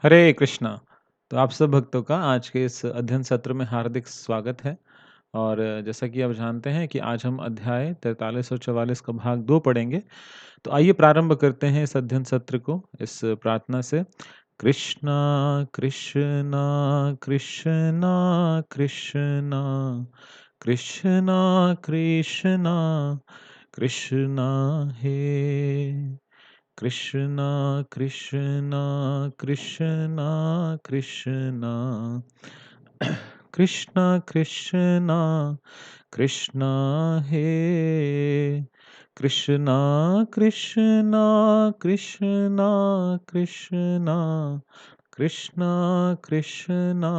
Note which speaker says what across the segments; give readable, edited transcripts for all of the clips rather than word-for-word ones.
Speaker 1: हरे कृष्णा। तो आप सब भक्तों का आज के इस अध्ययन सत्र में हार्दिक स्वागत है। और जैसा कि आप जानते हैं कि आज हम अध्याय 43 और 44 का भाग 2 पढ़ेंगे। तो आइए प्रारंभ करते हैं इस अध्ययन सत्र को इस प्रार्थना से। कृष्णा कृष्णा कृष्णा कृष्णा कृष्णा कृष्णा कृष्णा हे कृष्णा कृष्णा कृष्णा कृष्णा कृष्णा कृष्णा कृष्णा हे कृष्णा कृष्णा कृष्णा कृष्णा कृष्णा कृष्णा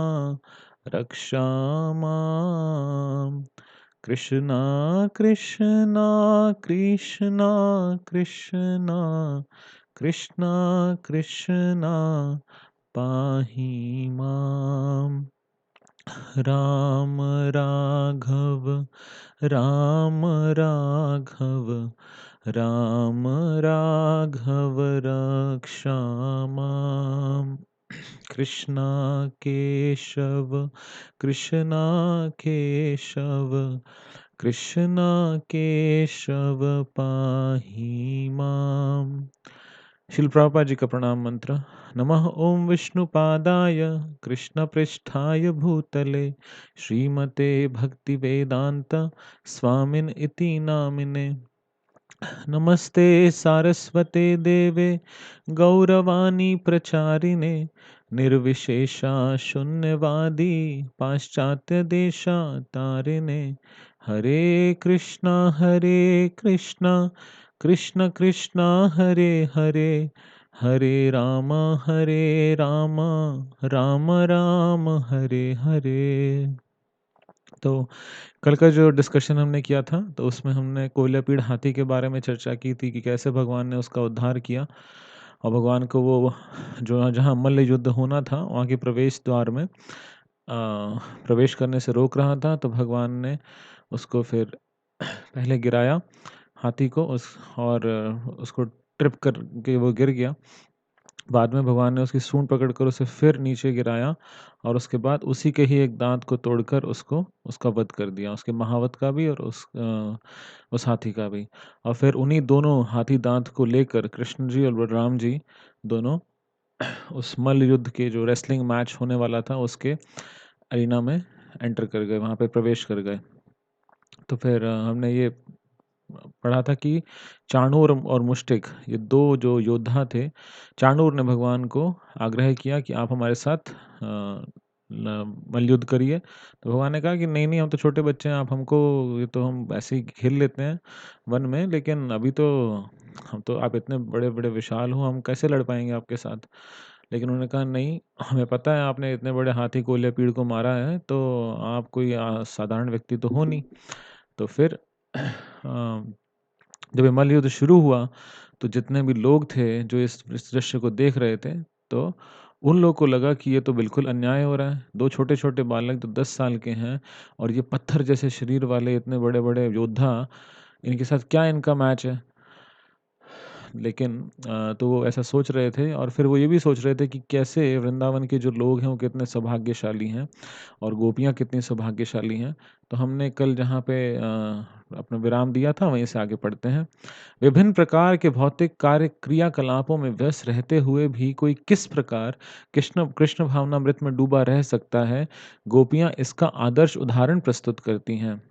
Speaker 1: रक्षामाम् कृष्णा कृष्णा कृष्णा कृष्णा कृष्णा कृष्णा पाहि माम् राम राघव राम राघव राम राघव रक्षा माम् कृष्णा केशव कृष्णा केशव कृष्णा केशव पाहि माम्। शिल प्रभुपाद जी का प्रणाम मंत्र। नमः ओम विष्णुपादाय कृष्णपृष्ठाय भूतले श्रीमते भक्ति वेदांत स्वामिन इति नामिने। नमस्ते सारस्वते देवे गौरवाणी प्रचारिणे निर्विशेषा शून्यवादी पाश्चात्य देशा तारिणे। हरे कृष्णा कृष्ण कृष्ण हरे हरे हरे राम राम राम हरे हरे। तो कल का जो डिस्कशन हमने किया था तो उसमें हमने कोयलापीड़ हाथी के बारे में चर्चा की थी कि कैसे भगवान ने उसका उद्धार किया और भगवान को वो जो जहाँ मल्ल युद्ध होना था वहाँ के प्रवेश द्वार में प्रवेश करने से रोक रहा था। तो भगवान ने उसको फिर पहले गिराया हाथी को और उसको ट्रिप करके वो गिर गया। बाद में भगवान ने उसकी सूंड पकड़कर उसे फिर नीचे गिराया और उसके बाद उसी के ही एक दांत को तोड़कर उसको उसका वध कर दिया, उसके महावत का भी और उस हाथी का भी। और फिर उन्हीं दोनों हाथी दांत को लेकर कृष्ण जी और बलराम जी दोनों उस मल्ल युद्ध के जो रेसलिंग मैच होने वाला था उसके अरीना में एंटर कर गए, वहाँ पे प्रवेश कर गए। तो फिर हमने ये पढ़ा था कि चाणूर और मुष्टिक ये दो जो योद्धा थे। चाणूर ने भगवान को आग्रह किया कि आप हमारे साथ मल्लयुद्ध करिए। तो भगवान ने कहा कि नहीं नहीं, हम तो छोटे बच्चे हैं, आप हमको ये तो हम ऐसे ही खेल लेते हैं वन में, लेकिन अभी तो हम तो आप इतने बड़े बड़े विशाल हो, हम कैसे लड़ पाएंगे आपके साथ। लेकिन उन्होंने कहा नहीं, हमें पता है आपने इतने बड़े हाथी कोल्हे पीड़ को मारा है, तो आप कोई साधारण व्यक्ति तो हो नहीं। तो फिर जब ये मल्लयुद्ध शुरू हुआ तो जितने भी लोग थे जो इस दृश्य को देख रहे थे, तो उन लोगों को लगा कि ये तो बिल्कुल अन्याय हो रहा है। दो छोटे-छोटे बालक जो 10 साल के हैं और ये पत्थर जैसे शरीर वाले इतने बड़े-बड़े योद्धा, इनके साथ क्या इनका मैच है? लेकिन तो वो ऐसा सोच रहे थे और फिर वो ये भी सोच रहे थे कि कैसे वृंदावन के जो लोग हैं वो कितने सौभाग्यशाली हैं और गोपियाँ कितनी सौभाग्यशाली हैं। तो हमने कल जहाँ पे अपना विराम दिया था वहीं से आगे पढ़ते हैं। विभिन्न प्रकार के भौतिक कार्य क्रियाकलापों में व्यस्त रहते हुए भी कोई किस प्रकार कृष्ण कृष्ण भावनामृत में डूबा रह सकता है, गोपियाँ इसका आदर्श उदाहरण प्रस्तुत करती हैं।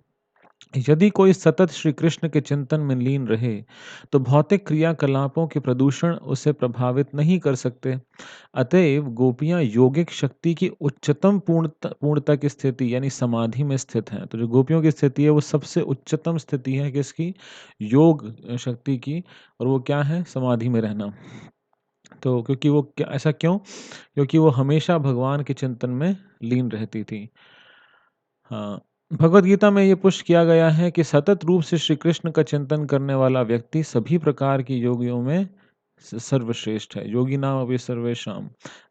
Speaker 1: यदि कोई सतत श्री कृष्ण के चिंतन में लीन रहे, तो भौतिक क्रियाकलापों के प्रदूषण उसे प्रभावित नहीं कर सकते। अतएव गोपियाँ योगिक शक्ति की उच्चतम पूर्णता की स्थिति यानी समाधि में स्थित हैं। तो जो गोपियों की स्थिति है वो सबसे उच्चतम स्थिति है किसकी? योग शक्ति की। और वो क्या है? समाधि में रहना। तो क्योंकि वो क्या ऐसा क्यों? क्योंकि वो हमेशा भगवान के चिंतन में लीन रहती थी। हाँ, भगवद गीता में ये पुष्ट किया गया है कि सतत रूप से श्री कृष्ण का चिंतन करने वाला व्यक्ति सभी प्रकार की योगियों में सर्वश्रेष्ठ है। योगी नाम अभी सर्वेशाम,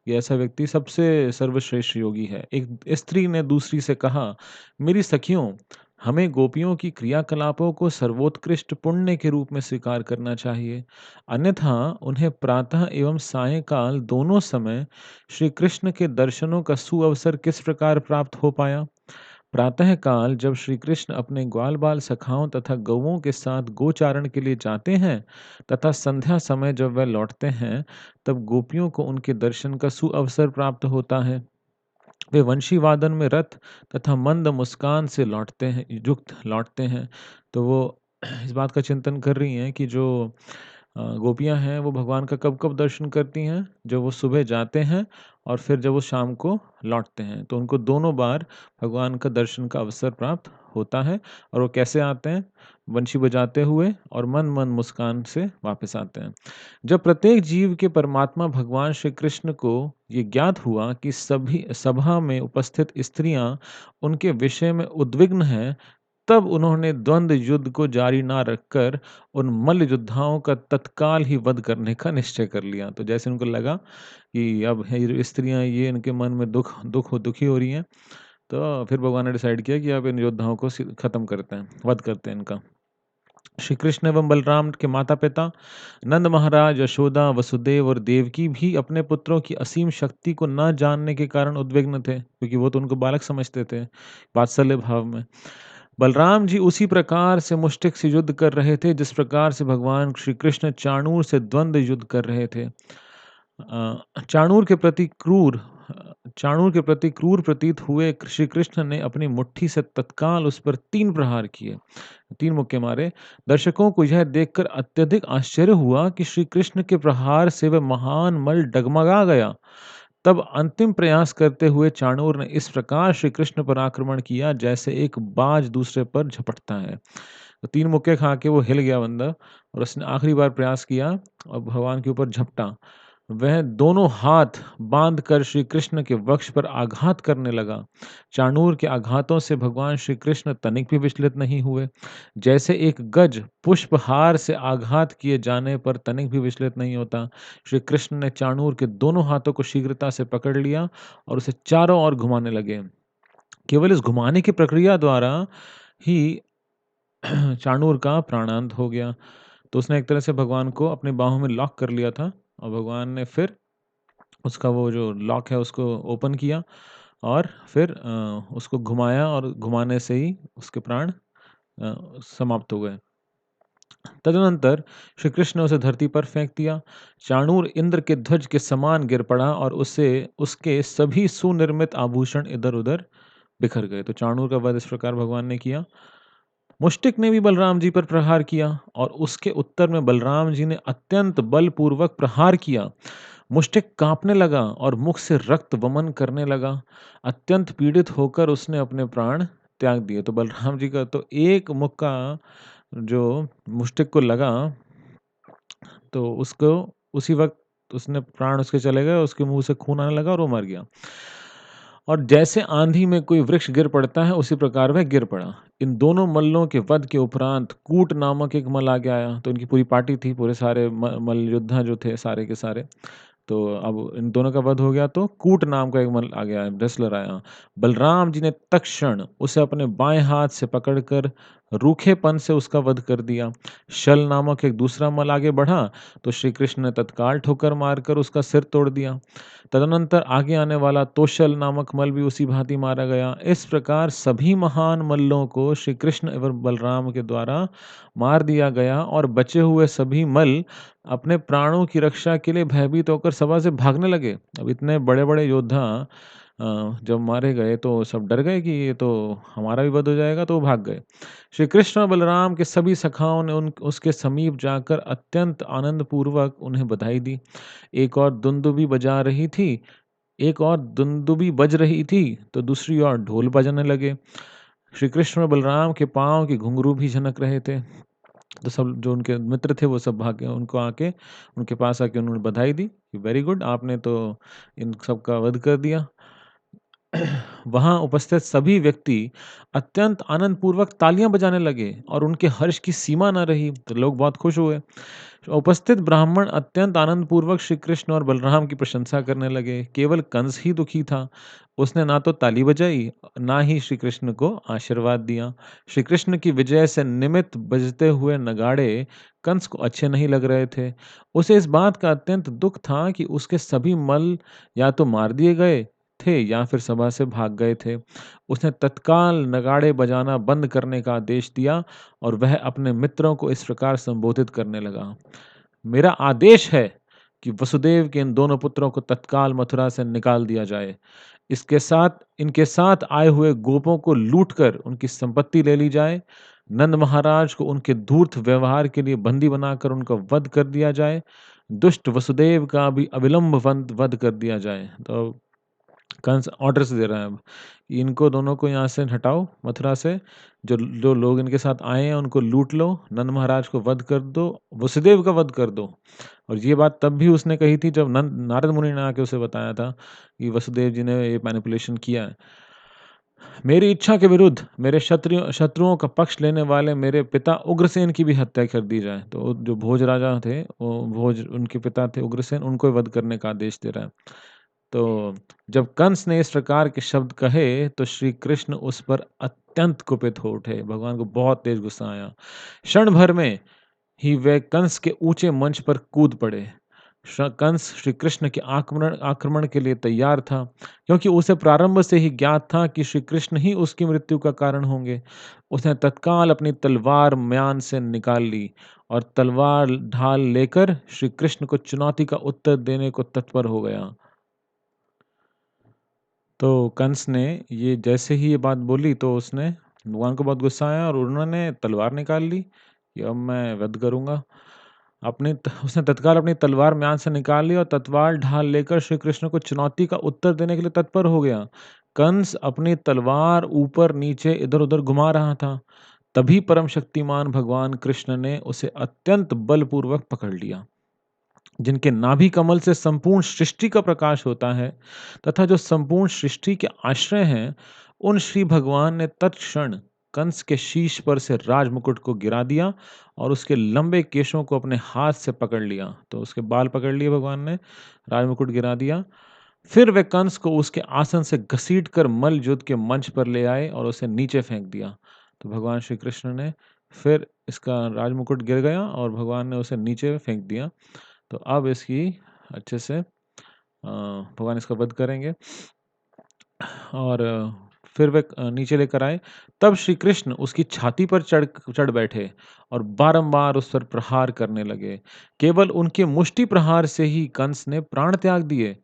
Speaker 1: ये ऐसा व्यक्ति सबसे सर्वश्रेष्ठ योगी है। एक स्त्री ने दूसरी से कहा, मेरी सखियों, हमें गोपियों की क्रियाकलापों को सर्वोत्कृष्ट पुण्य के रूप में स्वीकार करना चाहिए। अन्यथा उन्हें प्रातः एवं सायंकाल दोनों समय श्री कृष्ण के दर्शनों का सुअवसर किस प्रकार प्राप्त हो पाया? प्रातःकाल जब श्री कृष्ण अपने ग्वाल बाल सखाओं तथा गौओं के साथ गोचारण के लिए जाते हैं तथा संध्या समय जब वह लौटते हैं, तब गोपियों को उनके दर्शन का सुअवसर प्राप्त होता है। वे वंशी वादन में रत तथा मंद मुस्कान से लौटते हैं युक्त लौटते हैं। तो वो इस बात का चिंतन कर रही हैं कि जो गोपियाँ हैं वो भगवान का कब-कब दर्शन करती हैं? जब वो सुबह जाते हैं और फिर जब वो शाम को लौटते हैं। तो उनको दोनों बार भगवान का दर्शन का अवसर प्राप्त होता है और वो कैसे आते हैं? बंशी बजाते हुए और मंद-मंद मुस्कान से वापस आते हैं। जब प्रत्येक जीव के परमात्मा भगवान श्री कृष्ण को ये ज्ञात हुआ कि सभी सभा में उपस्थित स्त्रियां उनके विषय में उद्विग्न हैं, तब उन्होंने द्वंद्व युद्ध को जारी ना रखकर उन मल्ल योद्धाओं का तत्काल ही वध करने का निश्चय कर लिया। तो जैसे उनको लगा कि अब ये स्त्रियां ये इनके मन में दुखी हो रही हैं, तो फिर भगवान ने डिसाइड किया कि अब इन योद्धाओं को खत्म करते हैं, वध करते हैं इनका। श्री कृष्ण एवं बलराम के माता-पिता नंद महाराज, यशोदा, वसुदेव और देवकी भी अपने पुत्रों की असीम शक्ति को न जानने के कारण उद्विग्न थे, क्योंकि वो तो उनको बालक समझते थे, वात्सल्य भाव में। बलराम जी उसी प्रकार से मुष्टिक से युद्ध कर रहे थे, जिस प्रकार से भगवान श्री कृष्ण चाणूर से द्वंद्व युद्ध कर रहे थे। चाणूर के प्रति क्रूर प्रतीत हुए श्री कृष्ण ने अपनी मुट्ठी से तत्काल उस पर 3 प्रहार किए, 3 मुक्के मारे। दर्शकों को यह देखकर अत्यधिक आश्चर्य हुआ कि श्री कृष्ण के प्रहार से वह महान मल डगमगा गया। तब अंतिम प्रयास करते हुए चाणूर ने इस प्रकार श्री कृष्ण पर आक्रमण किया जैसे एक बाज दूसरे पर झपटता है। तो 3 मुक्के खा के वो हिल गया बंदा और उसने आखिरी बार प्रयास किया और भगवान के ऊपर झपटा। वह दोनों हाथ बांधकर श्री कृष्ण के वक्ष पर आघात करने लगा। चाणूर के आघातों से भगवान श्री कृष्ण तनिक भी विचलित नहीं हुए। जैसे एक गज पुष्पहार से आघात किए जाने पर तनिक भी विचलित नहीं होता, श्री कृष्ण ने चाणूर के दोनों हाथों को शीघ्रता से पकड़ लिया और उसे चारों ओर घुमाने लगे। केवल इस घुमाने की प्रक्रिया द्वारा ही चाणूर का प्राणांत हो गया। तो उसने एक तरह से भगवान को अपनी बाहों में लॉक कर लिया था और भगवान ने फिर उसका वो जो लॉक है उसको ओपन किया और फिर उसको घुमाया और घुमाने से ही उसके प्राण समाप्त हो गए। तदनंतर श्री कृष्ण ने उसे धरती पर फेंक दिया। चाणूर इंद्र के ध्वज के समान गिर पड़ा और उसे उसके सभी सुनिर्मित आभूषण इधर-उधर बिखर गए। तो चाणूर का वध इस प्रकार भगवान ने किया। मुष्टिक ने भी बलराम जी पर प्रहार किया और उसके उत्तर में बलराम जी ने अत्यंत बलपूर्वक प्रहार किया। मुष्टिक कांपने लगा और मुख से रक्त वमन करने लगा। अत्यंत पीड़ित होकर उसने अपने प्राण त्याग दिए। तो बलराम जी का तो एक मुक्का जो मुष्टिक को लगा, तो उसको उसी वक़्त उसने प्राण उसके चले गए, उसके मुँह से खून आने लगा और वो मर गया। और जैसे आंधी में कोई वृक्ष गिर पड़ता है, उसी प्रकार वह गिर पड़ा। इन दोनों मल्लों के वध के उपरांत कूट नामक एक मल्ल आगे आया। तो इनकी पूरी पार्टी थी, पूरे सारे मल्ल योद्धा जो थे सारे के सारे। तो अब इन दोनों का वध हो गया तो कूट नाम का एक मल्ल आ गया, रेसलर आया। बलराम जी ने तत्क्षण उसे अपने बाएँ हाथ से पकड़कर रूखेपन से उसका वध कर दिया। शल नामक एक दूसरा मल्ल आगे बढ़ा, तो श्री कृष्ण ने तत्काल ठोकर मारकर उसका सिर तोड़ दिया। तदनंतर आगे आने वाला तोशल नामक मल्ल भी उसी भांति मारा गया। इस प्रकार सभी महान मल्लों को श्री कृष्ण एवं बलराम के द्वारा मार दिया गया और बचे हुए सभी मल्ल अपने प्राणों की रक्षा के लिए भयभीत होकर सभा से भागने लगे। अब इतने बड़े-बड़े योद्धा जब मारे गए तो सब डर गए कि ये तो हमारा भी वध हो जाएगा, तो वो भाग गए। श्री कृष्ण और बलराम के सभी सखाओं ने उन उसके समीप जाकर अत्यंत आनंदपूर्वक उन्हें बधाई दी। एक और दुंदुभी बज रही थी, तो दूसरी ओर ढोल बजने लगे। श्री कृष्ण और बलराम के पाँव के घुंघरू भी झनक रहे थे। तो सब जो उनके मित्र थे वो सब भाग के उनको आके उनके पास आके उन्होंने बधाई दी कि वेरी गुड, आपने तो इन सब का वध कर दिया। वहाँ उपस्थित सभी व्यक्ति अत्यंत आनंदपूर्वक तालियां बजाने लगे और उनके हर्ष की सीमा न रही, तो लोग बहुत खुश हुए। उपस्थित ब्राह्मण अत्यंत आनंदपूर्वक श्री कृष्ण और बलराम की प्रशंसा करने लगे। केवल कंस ही दुखी था। उसने ना तो ताली बजाई, ना ही श्री कृष्ण को आशीर्वाद दिया। श्री कृष्ण की विजय से निमित्त बजते हुए नगाड़े कंस को अच्छे नहीं लग रहे थे। उसे इस बात का अत्यंत दुख था कि उसके सभी मल या तो मार दिए गए थे या फिर सभा से भाग गए थे। उसने तत्काल नगाड़े बजाना बंद करने का आदेश दिया और वह अपने मित्रों को इस प्रकार संबोधित करने लगा। मेरा आदेश है कि वसुदेव के इन दोनों पुत्रों को तत्काल मथुरा से निकाल दिया जाए। इसके साथ इनके साथ आए हुए गोपों को लूटकर उनकी संपत्ति ले ली जाए। नंद महाराज को उनके धूर्त व्यवहार के लिए बंदी बनाकर उनका वध कर दिया जाए। दुष्ट वसुदेव का भी अविलंब वध कर दिया जाए। तो कंस ऑर्डर्स दे रहा है अब, कि इनको दोनों को यहाँ से हटाओ मथुरा से, जो जो लोग इनके साथ आए हैं उनको लूट लो, नंद महाराज को वध कर दो, वसुदेव का वध कर दो। और ये बात तब भी उसने कही थी जब नंद नारद मुनि ने आके उसे बताया था कि वसुदेव जी ने ये मैनिपुलेशन किया है। मेरी इच्छा के विरुद्ध मेरे शत्रुओं का पक्ष लेने वाले मेरे पिता उग्रसेन की भी हत्या कर दी जाए। तो जो भोज राजा थे, वो भोज उनके पिता थे उग्रसेन, उनको वध करने का आदेश दे रहा है। तो जब कंस ने इस प्रकार के शब्द कहे तो श्री कृष्ण उस पर अत्यंत कुपित हो उठे। भगवान को बहुत तेज गुस्सा आया। क्षण भर में ही वे कंस के ऊंचे मंच पर कूद पड़े। कंस श्री कृष्ण के आक्रमण आक्रमण के लिए तैयार था, क्योंकि उसे प्रारंभ से ही ज्ञात था कि श्री कृष्ण ही उसकी मृत्यु का कारण होंगे। उसने तत्काल अपनी तलवार म्यान से निकाल ली और तलवार ढाल लेकर श्री कृष्ण को चुनौती का उत्तर देने को तत्पर हो गया। तो कंस ने ये जैसे ही ये बात बोली तो उसने भगवान को बहुत गुस्सा आया और उन्होंने तलवार निकाल ली कि अब मैं वध करूँगा। उसने तत्काल अपनी तलवार म्यान से निकाल ली और तलवार ढाल लेकर श्री कृष्ण को चुनौती का उत्तर देने के लिए तत्पर हो गया। कंस अपनी तलवार ऊपर-नीचे, इधर-उधर घुमा रहा था। तभी परम शक्तिमान भगवान कृष्ण ने उसे अत्यंत बलपूर्वक पकड़ लिया। जिनके नाभि कमल से संपूर्ण सृष्टि का प्रकाश होता है तथा जो संपूर्ण सृष्टि के आश्रय हैं, उन श्री भगवान ने तत्क्षण कंस के शीश पर से राजमुकुट को गिरा दिया और उसके लंबे केशों को अपने हाथ से पकड़ लिया। तो उसके बाल पकड़ लिए भगवान ने, राजमुकुट गिरा दिया। फिर वे कंस को उसके आसन से घसीट कर मल्ल युद्ध के मंच पर ले आए और उसे नीचे फेंक दिया। तो भगवान श्री कृष्ण ने फिर इसका राजमुकुट गिर गया और भगवान ने उसे नीचे फेंक दिया। तो अब इसकी अच्छे से भगवान इसका वध करेंगे और फिर वे नीचे लेकर आए। तब श्री कृष्ण उसकी छाती पर चढ़ चढ़ बैठे और बारंबार उस पर प्रहार करने लगे। केवल उनके मुष्टि प्रहार से ही कंस ने प्राण त्याग दिए।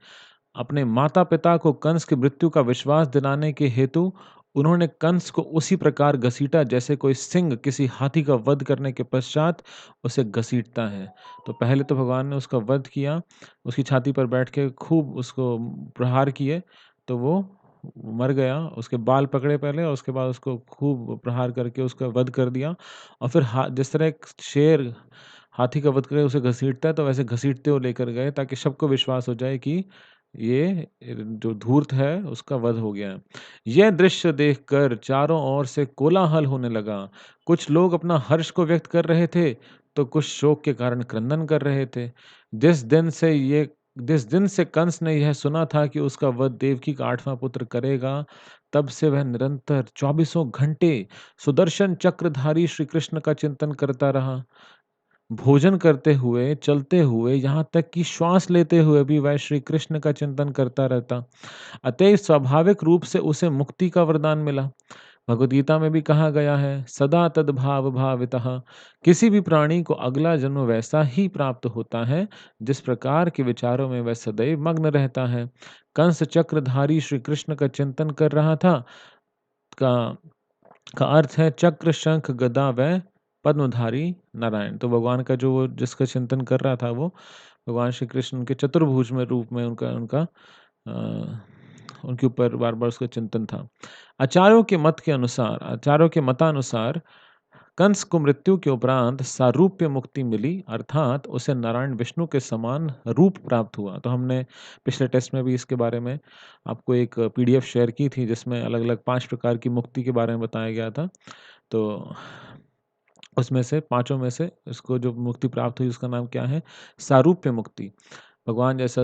Speaker 1: अपने माता-पिता को कंस की मृत्यु का विश्वास दिलाने के हेतु उन्होंने कंस को उसी प्रकार घसीटा जैसे कोई सिंह किसी हाथी का वध करने के पश्चात उसे घसीटता है। तो पहले तो भगवान ने उसका वध किया, उसकी छाती पर बैठ के खूब उसको प्रहार किए, तो वो मर गया। उसके बाल पकड़े पहले और उसके बाद उसको खूब प्रहार करके उसका वध कर दिया और फिर जिस तरह एक शेर हाथी का वध करके उसे घसीटता है, तो वैसे घसीटते हुए लेकर गए ताकि सबको विश्वास हो जाए कि ये जो धूर्त है उसका वध हो गया है। यह दृश्य देखकर चारों ओर से कोलाहल होने लगा। कुछ लोग अपना हर्ष को व्यक्त कर रहे थे, तो कुछ शोक के कारण क्रंदन कर रहे थे। जिस दिन से ये जिस दिन से कंस ने यह सुना था कि उसका वध देवकी का 8वां पुत्र करेगा, तब से वह निरंतर चौबीसों घंटे सुदर्शन चक्रधारी श्री कृष्ण का चिंतन करता रहा। भोजन करते हुए, चलते हुए, यहाँ तक कि श्वास लेते हुए भी वह श्री कृष्ण का चिंतन करता रहता। अतएव स्वाभाविक रूप से उसे मुक्ति का वरदान मिला। भगवद गीता में भी कहा गया है, सदा तद्भाव भावितः। किसी भी प्राणी को अगला जन्म वैसा ही प्राप्त होता है, जिस प्रकार के विचारों में वह सदैव मग्न रहता है। कंस चक्रधारी श्री कृष्ण का चिंतन कर रहा था, का का अर्थ है चक्र, शंख, गदा व पद्मधारी नारायण। तो भगवान का जो वो जिसका चिंतन कर रहा था वो भगवान श्री कृष्ण के चतुर्भुज में रूप में उनका उनका उनके ऊपर बार-बार उसका चिंतन था। आचार्यों के मतानुसार कंस को मृत्यु के उपरांत सारूप्य मुक्ति मिली, अर्थात उसे नारायण विष्णु के समान रूप प्राप्त हुआ। तो हमने पिछले टेस्ट में भी इसके बारे में आपको एक पीडीएफ शेयर की थी, जिसमें अलग-अलग 5 प्रकार की मुक्ति के बारे में बताया गया था। तो उसमें से पाँचों में से इसको जो मुक्ति प्राप्त हुई उसका नाम क्या है? सारूप्य मुक्ति। भगवान जैसा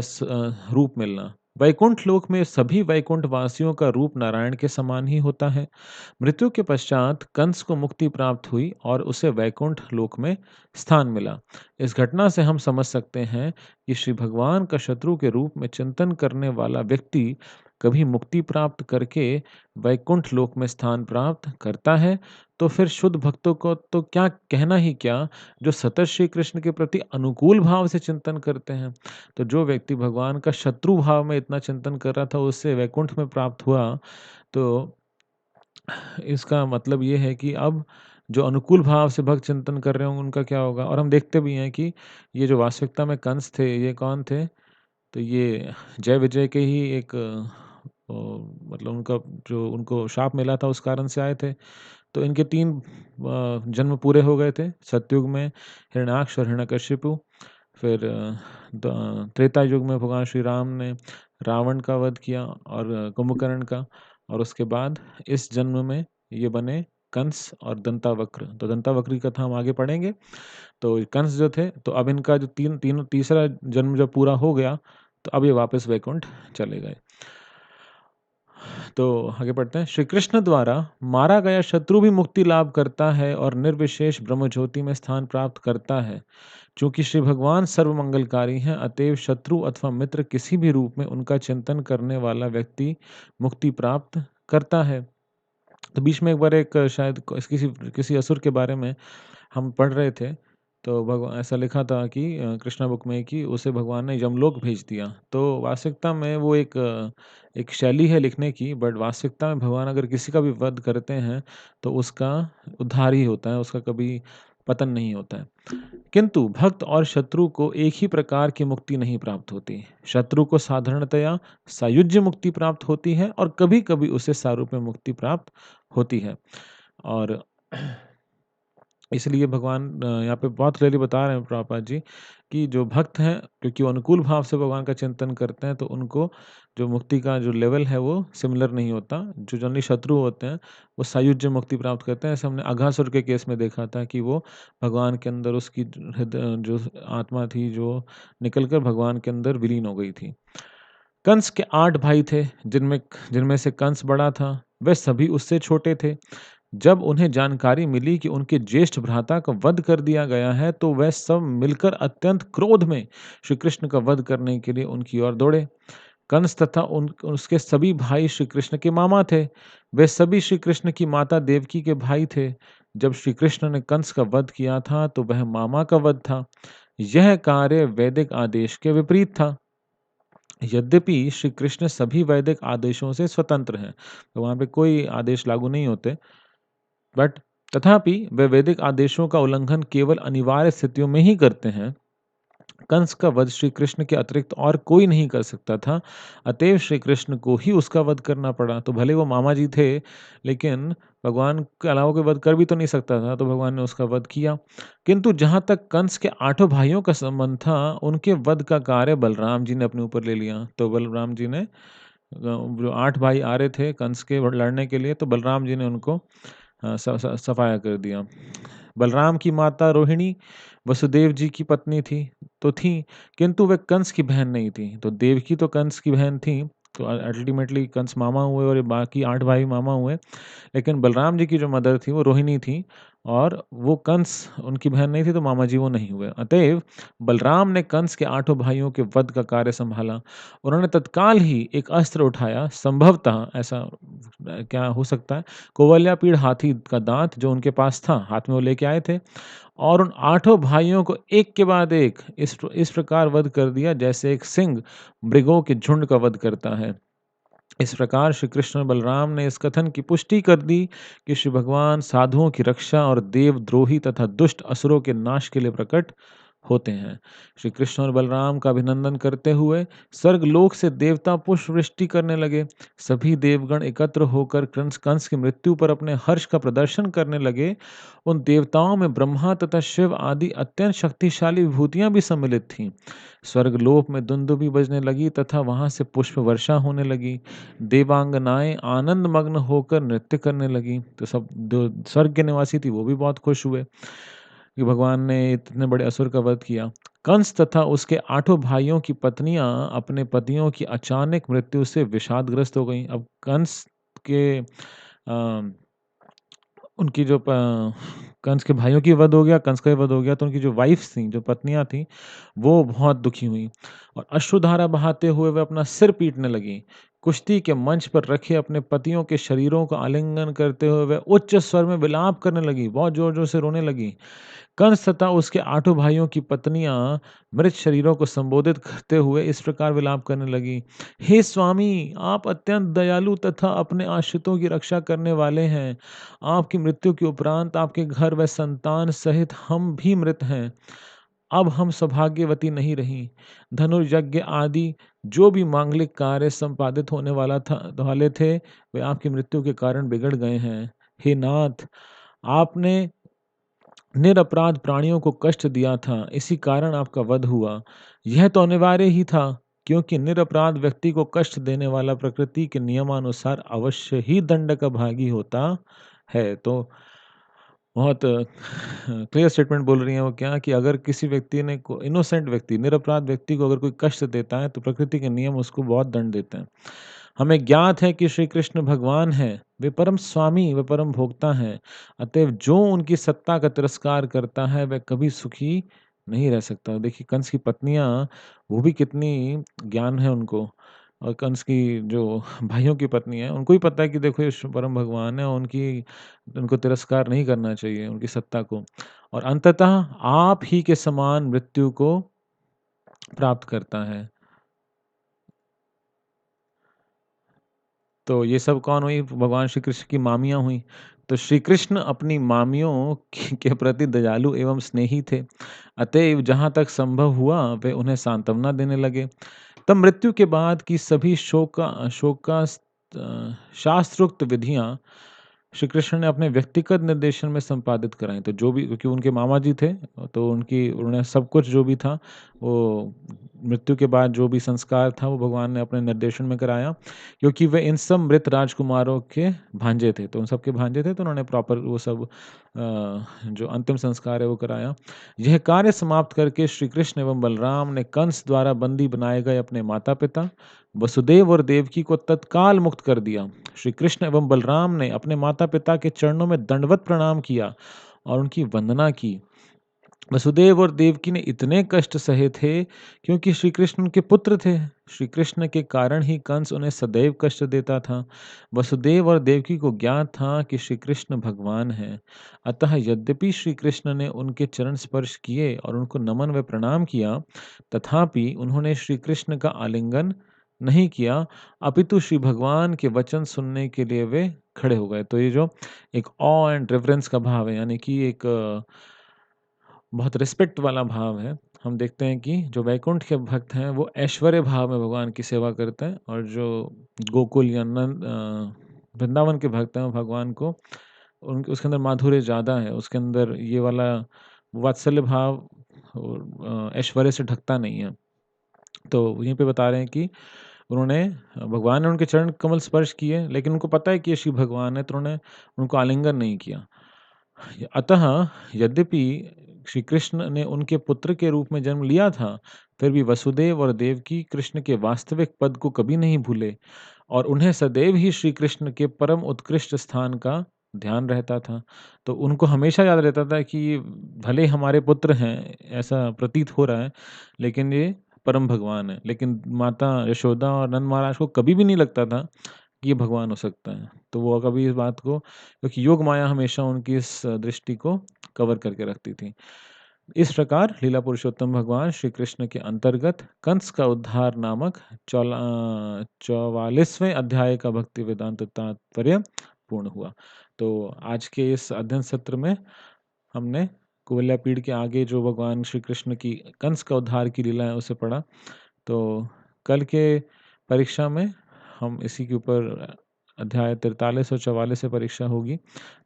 Speaker 1: रूप मिलना। वैकुंठ लोक में सभी वैकुंठ वासियों का रूप नारायण के समान ही होता है। मृत्यु के पश्चात कंस को मुक्ति प्राप्त हुई और उसे वैकुंठ लोक में स्थान मिला। इस घटना से हम समझ सकते हैं कि श्री भगवान का शत्रु के रूप में चिंतन करने वाला व्यक्ति कभी मुक्ति प्राप्त करके वैकुंठ लोक में स्थान प्राप्त करता है, तो फिर शुद्ध भक्तों को तो क्या कहना ही क्या, जो सतत श्री कृष्ण के प्रति अनुकूल भाव से चिंतन करते हैं। तो जो व्यक्ति भगवान का शत्रु भाव में इतना चिंतन कर रहा था, उससे वैकुंठ में प्राप्त हुआ, तो इसका मतलब ये है कि अब जो अनुकूल भाव से भक्त चिंतन कर रहे होंगे, उनका क्या होगा? और हम देखते भी हैं कि ये जो वास्तविकता में कंस थे, ये कौन थे? तो ये जय विजय के ही एक मतलब उनका जो उनको शाप मिला था, उस कारण से आए थे। तो इनके 3 जन्म पूरे हो गए थे। सतयुग में हिरण्याक्ष और हिरण्यकशिपु, फिर त्रेता युग में भगवान श्री राम ने रावण का वध किया और कुंभकर्ण का, और उसके बाद इस जन्म में ये बने कंस और दंतावक्र। तो दंतावक्र की कथा हम आगे पढ़ेंगे। तो कंस जो थे, तो अब इनका जो तीसरा जन्म जब पूरा हो गया, तो अब ये वापस वैकुंठ चले गए। तो आगे पढ़ते हैं। श्री कृष्ण द्वारा मारा गया शत्रु भी मुक्ति लाभ करता है और निर्विशेष ब्रह्म ज्योति में स्थान प्राप्त करता है। चूंकि श्री भगवान सर्वमंगलकारी हैं, अतएव शत्रु अथवा मित्र किसी भी रूप में उनका चिंतन करने वाला व्यक्ति मुक्ति प्राप्त करता है। तो बीच में एक बार एक शायद किसी किसी असुर के बारे में हम पढ़ रहे थे, तो भगवान ऐसा लिखा था कि कृष्णा बुक में कि उसे भगवान ने यमलोक भेज दिया। तो वास्तविकता में वो एक शैली है लिखने की, बट वास्तविकता में भगवान अगर किसी का भी वध करते हैं, तो उसका उद्धार ही होता है, उसका कभी पतन नहीं होता है। किंतु भक्त और शत्रु को एक ही प्रकार की मुक्ति नहीं प्राप्त होती। शत्रु को साधारणतया सायुज्य मुक्ति प्राप्त होती है और कभी-कभी उसे सारूप्य मुक्ति प्राप्त होती है। और इसलिए भगवान यहाँ पे बहुत क्लियरली बता रहे हैं प्रभुपाद जी कि जो भक्त हैं, क्योंकि वो अनुकूल भाव से भगवान का चिंतन करते हैं, तो उनको जो मुक्ति का जो लेवल है वो सिमिलर नहीं होता। जो जनरली शत्रु होते हैं, वो सायुज्य मुक्ति प्राप्त करते हैं। ऐसे हमने अघासुर के केस में देखा था कि वो भगवान के अंदर उसकी जो आत्मा थी, जो निकलकर भगवान के अंदर विलीन हो गई थी। कंस के 8 भाई थे, जिनमें जिनमें से कंस बड़ा था। वे सभी उससे छोटे थे। जब उन्हें जानकारी मिली कि उनके ज्येष्ठ भ्राता का वध कर दिया गया है, तो वह सब मिलकर अत्यंत क्रोध में श्री कृष्ण का वध करने के लिए उनकी ओर दौड़े। कंस तथा उसके सभी भाई श्री कृष्ण के मामा थे। वे सभी श्री कृष्ण की माता देवकी के भाई थे। जब श्री कृष्ण ने कंस का वध किया था, तो वह मामा का वध था। यह कार्य वैदिक आदेश के विपरीत था। यद्यपि श्री कृष्ण सभी वैदिक आदेशों से स्वतंत्र हैं, तो वहाँ पे कोई आदेश लागू नहीं होते, बट तथापि वे वैदिक आदेशों का उल्लंघन केवल अनिवार्य स्थितियों में ही करते हैं। कंस का वध श्री कृष्ण के अतिरिक्त और कोई नहीं कर सकता था, अतएव श्री कृष्ण को ही उसका वध करना पड़ा। तो भले वो मामा जी थे, लेकिन भगवान के अलावा कोई वध कर भी तो नहीं सकता था, तो भगवान ने उसका वध किया। किंतु जहाँ तक कंस के 8 भाइयों का संबंध था, उनके वध का कार्य बलराम जी ने अपने ऊपर ले लिया। तो बलराम जी ने जो 8 भाई आ रहे थे कंस के लड़ने के लिए, तो बलराम जी ने उनको सफाया कर दिया। बलराम की माता रोहिणी वसुदेव जी की पत्नी थी, किंतु वे कंस की बहन नहीं थी। तो देवकी तो कंस की बहन थी, तो अल्टीमेटली कंस मामा हुए और ये बाकी 8 भाई मामा हुए। लेकिन बलराम जी की जो मदर थी वो रोहिणी थी, और वो कंस उनकी बहन नहीं थी, तो मामा जी वो नहीं हुए। अतएव बलराम ने कंस के 8 भाइयों के वध का कार्य संभाला। उन्होंने तत्काल ही एक अस्त्र उठाया, संभवतः ऐसा क्या हो सकता है, कोवल्यापीड़ हाथी का दांत जो उनके पास था, हाथ में वो लेके आए थे, और उन 8 भाइयों को एक के बाद एक इस प्रकार वध कर दिया, जैसे एक सिंह मृगों के झुंड का वध करता है। इस प्रकार श्री कृष्ण और बलराम ने इस कथन की पुष्टि कर दी कि श्री भगवान साधुओं की रक्षा और देवद्रोही तथा दुष्ट असुरों के नाश के लिए प्रकट होते हैं। श्री कृष्ण और बलराम का अभिनंदन करते हुए स्वर्गलोक से देवता पुष्प वृष्टि करने लगे। सभी देवगण एकत्र होकर कंस कंस की मृत्यु पर अपने हर्ष का प्रदर्शन करने लगे। उन देवताओं में ब्रह्मा तथा शिव आदि अत्यंत शक्तिशाली विभूतियां भी सम्मिलित थीं। स्वर्गलोक में दुंदुभी बजने लगी तथा वहां से पुष्प वर्षा होने लगी। देवांगनाएं आनंद मग्न होकर नृत्य करने लगी। तो सब जो स्वर्ग के निवासी थी वो भी बहुत खुश हुए कि भगवान ने इतने बड़े असुर का वध किया। कंस तथा उसके आठों भाइयों की पत्नियां अपने पतियों की अचानक मृत्यु से विषादग्रस्त हो गईं। अब कंस के अ, उनकी जो कंस के भाइयों की वध हो गया, कंस का भी वध हो गया, तो उनकी जो वाइफ्स थीं, जो पत्नियाँ थीं, वो बहुत दुखी हुईं और अश्रुधारा बहाते हुए वे अपना सिर पीटने लगीं। कुश्ती के मंच पर रखे अपने पतियों के शरीरों का आलिंगन करते हुए वे उच्च स्वर में विलाप करने लगीं, बहुत ज़ोर-ज़ोर से रोने लगीं। कंस तथा उसके आठों भाइयों की पत्नियां मृत शरीरों को संबोधित करते हुए इस प्रकार विलाप करने लगी। हे स्वामी, आप अत्यंत दयालु तथा अपने आश्रितों की रक्षा करने वाले हैं। आपकी मृत्यु के उपरांत आपके घर व संतान सहित हम भी मृत हैं। अब हम सौभाग्यवती नहीं रही। धनुर्यज्ञ आदि जो भी मांगलिक कार्य संपादित होने वाले थे, वे आपकी मृत्यु के कारण बिगड़ गए हैं। हे नाथ, आपने निरपराध प्राणियों को कष्ट दिया था, इसी कारण आपका वध हुआ। यह तो अनिवार्य ही था, क्योंकि निरपराध व्यक्ति को कष्ट देने वाला प्रकृति के नियमानुसार अवश्य ही दंड का भागी होता है। तो बहुत क्लियर स्टेटमेंट बोल रही हैं वो क्या कि अगर किसी व्यक्ति ने को इनोसेंट व्यक्ति, निरपराध व्यक्ति को अगर कोई कष्ट देता है, तो प्रकृति के नियम उसको बहुत दंड देते हैं। हमें ज्ञात है कि श्री कृष्ण भगवान हैं, वे परम स्वामी, वे परम भोक्ता हैं। अतएव जो उनकी सत्ता का तिरस्कार करता है, वह कभी सुखी नहीं रह सकता। देखिए कंस की पत्नियाँ, वो भी कितनी ज्ञान है उनको और कंस की जो भाइयों की पत्नी है, उनको भी पता है कि देखो ये परम भगवान है और उनको तिरस्कार नहीं करना चाहिए, उनकी सत्ता को। और अंततः आप ही के समान मृत्यु को प्राप्त करता है। तो ये सब कौन हुई? भगवान श्री कृष्ण की मामियाँ हुईं। तो श्री कृष्ण अपनी मामियों के प्रति दयालु एवं स्नेही थे। अतएव जहाँ तक संभव हुआ वे उन्हें सांत्वना देने लगे। तब मृत्यु के बाद की सभी शास्त्रोक्त विधियाँ श्री कृष्ण ने अपने व्यक्तिगत निर्देशन में संपादित कराई। तो जो भी क्योंकि उनके मामा जी थे, तो उन्होंने सब कुछ जो भी था, वो मृत्यु के बाद जो भी संस्कार था, वो भगवान ने अपने निर्देशन में कराया। क्योंकि वे इन सब मृत राजकुमारों के भांजे थे, तो उन सबके भांजे थे, तो उन्होंने प्रॉपर वो सब जो अंतिम संस्कार है वो कराया। यह कार्य समाप्त करके श्री कृष्ण एवं बलराम ने कंस द्वारा बंदी बनाए गए अपने माता-पिता वसुदेव और देवकी को तत्काल मुक्त कर दिया। श्री कृष्ण एवं बलराम ने अपने माता-पिता के चरणों में दंडवत प्रणाम किया और उनकी वंदना की। वसुदेव और देवकी ने इतने कष्ट सहे थे क्योंकि श्री कृष्ण उनके पुत्र थे। श्री कृष्ण के कारण ही कंस उन्हें सदैव कष्ट देता था। वसुदेव और देवकी को ज्ञात था कि श्री कृष्ण भगवान हैं। अतः यद्यपि श्री कृष्ण ने उनके चरण स्पर्श किए और उनको नमन व प्रणाम किया, तथापि उन्होंने श्री कृष्ण का आलिंगन नहीं किया, अपितु श्री भगवान के वचन सुनने के लिए वे खड़े हो गए। तो ये जो एक ऑ एंड रेवरेंस का भाव है, यानी कि एक बहुत रिस्पेक्ट वाला भाव है। हम देखते हैं कि जो वैकुंठ के भक्त हैं, वो ऐश्वर्य भाव में भगवान की सेवा करते हैं और जो गोकुल या वृंदावन के भक्त हैं, वो भगवान को उनके उसके अंदर माधुर्य ज़्यादा है, उसके अंदर ये वाला वात्सल्य भाव और ऐश्वर्य से ढकता नहीं है। तो यहीं पे बता रहे हैं कि उन्होंने भगवान ने उनके चरण कमल स्पर्श किए, लेकिन उनको पता है कि ये शिव भगवान है, तो उन्होंने उनको आलिंगन नहीं किया। अतः यद्यपि श्री कृष्ण ने उनके पुत्र के रूप में जन्म लिया था, फिर भी वसुदेव और देवकी कृष्ण के वास्तविक पद को कभी नहीं भूले और उन्हें सदैव ही श्री कृष्ण के परम उत्कृष्ट स्थान का ध्यान रहता था। तो उनको हमेशा याद रहता था कि ये भले हमारे पुत्र हैं, ऐसा प्रतीत हो रहा है, लेकिन ये परम भगवान है। लेकिन माता यशोदा और नंद महाराज को कभी भी नहीं लगता था कि ये भगवान हो सकता है। तो वो कभी इस बात को, क्योंकि योग माया हमेशा उनकी इस दृष्टि को कवर करके रखती थी। इस प्रकार लीला पुरुषोत्तम भगवान श्री कृष्ण के अंतर्गत कंस का उद्धार नामक 44वें अध्याय का भक्ति वेदांत तात्पर्य पूर्ण हुआ। तो आज के इस अध्ययन सत्र में हमने कुवलयापीड़ के आगे जो भगवान श्री कृष्ण की कंस का उद्धार की लीला है उसे पढ़ा। तो कल के परीक्षा में हम इसी के ऊपर अध्याय 43 और 44 से परीक्षा होगी।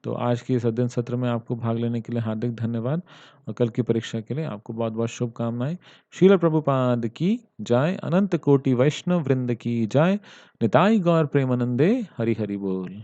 Speaker 1: तो आज के इस अध्ययन सत्र में आपको भाग लेने के लिए हार्दिक धन्यवाद और कल की परीक्षा के लिए आपको बहुत-बहुत शुभकामनाएँ। श्रील प्रभुपाद की जय, अनंत कोटि वैष्णव वृंद की जय, निताई गौर प्रेमानंदे, हरि हरि बोल।